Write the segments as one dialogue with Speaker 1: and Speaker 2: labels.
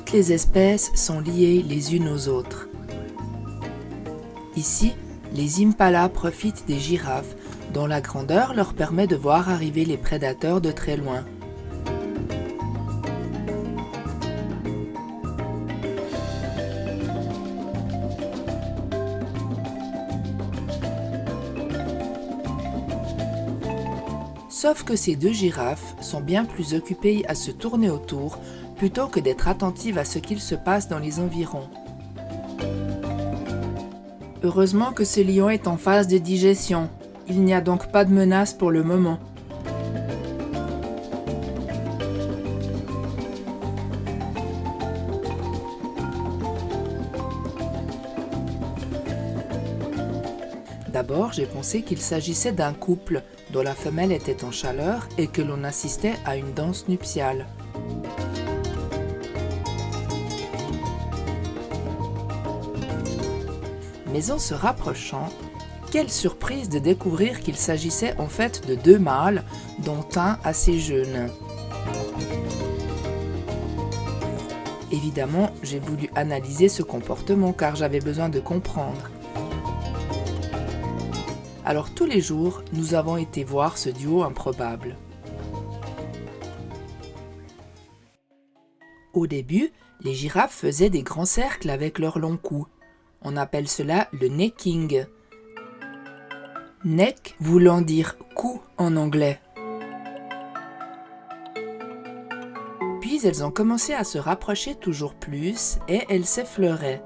Speaker 1: Toutes les espèces sont liées les unes aux autres. Ici, les impalas profitent des girafes, dont la grandeur leur permet de voir arriver les prédateurs de très loin. Sauf que ces deux girafes sont bien plus occupées à se tourner autour plutôt que d'être attentives à ce qu'il se passe dans les environs. Heureusement que ce lion est en phase de digestion. Il n'y a donc pas de menace pour le moment. D'abord, j'ai pensé qu'il s'agissait d'un couple dont la femelle était en chaleur et que l'on assistait à une danse nuptiale. Mais en se rapprochant, quelle surprise de découvrir qu'il s'agissait en fait de deux mâles, dont un assez jeune. Évidemment, j'ai voulu analyser ce comportement car j'avais besoin de comprendre. Alors tous les jours, nous avons été voir ce duo improbable. Au début, les girafes faisaient des grands cercles avec leurs longs coups. On appelle cela le necking. Neck voulant dire cou en anglais. Puis elles ont commencé à se rapprocher toujours plus et elles s'effleuraient.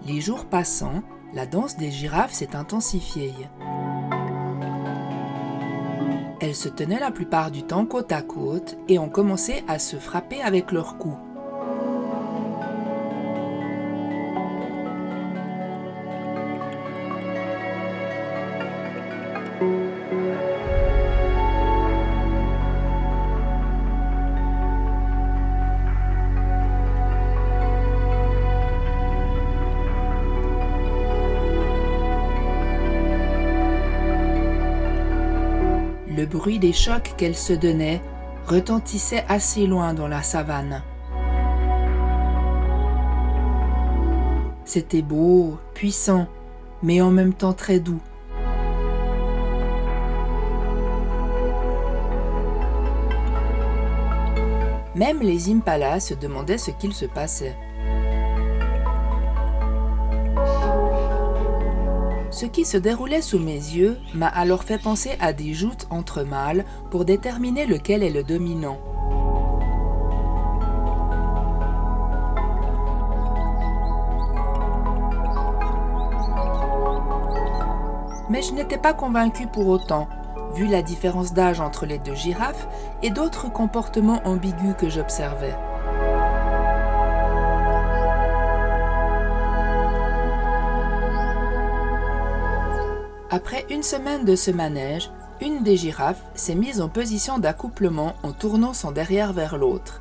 Speaker 1: Les jours passant, la danse des girafes s'est intensifiée. Elles se tenaient la plupart du temps côte à côte et ont commencé à se frapper avec leurs coups. Le bruit des chocs qu'elles se donnaient retentissait assez loin dans la savane. C'était beau, puissant, mais en même temps très doux. Même les impalas se demandaient ce qu'il se passait. Ce qui se déroulait sous mes yeux m'a alors fait penser à des joutes entre mâles pour déterminer lequel est le dominant. Mais je n'étais pas convaincue pour autant, vu la différence d'âge entre les deux girafes et d'autres comportements ambigus que j'observais. Après une semaine de ce manège, une des girafes s'est mise en position d'accouplement en tournant son derrière vers l'autre.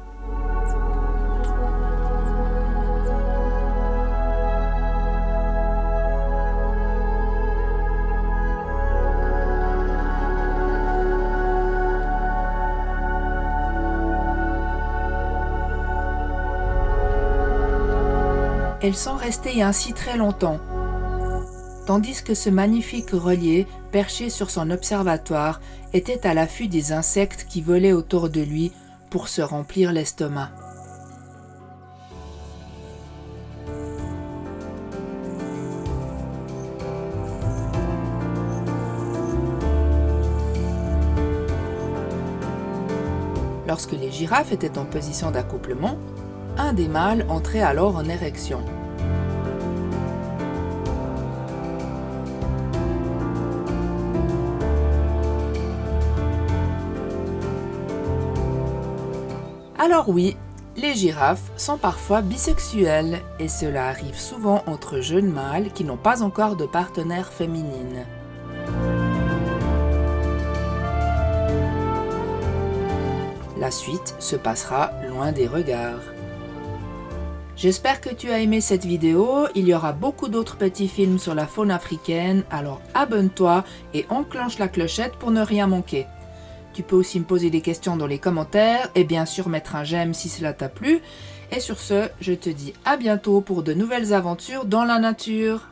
Speaker 1: Elles sont restées ainsi très longtemps, tandis que ce magnifique relier, perché sur son observatoire, était à l'affût des insectes qui volaient autour de lui pour se remplir l'estomac. Lorsque les girafes étaient en position d'accouplement, un des mâles entrait alors en érection. Alors oui, les girafes sont parfois bisexuelles et cela arrive souvent entre jeunes mâles qui n'ont pas encore de partenaire féminine. La suite se passera loin des regards. J'espère que tu as aimé cette vidéo, il y aura beaucoup d'autres petits films sur la faune africaine, alors abonne-toi et enclenche la clochette pour ne rien manquer. Tu peux aussi me poser des questions dans les commentaires et bien sûr mettre un j'aime si cela t'a plu. Et sur ce, je te dis à bientôt pour de nouvelles aventures dans la nature.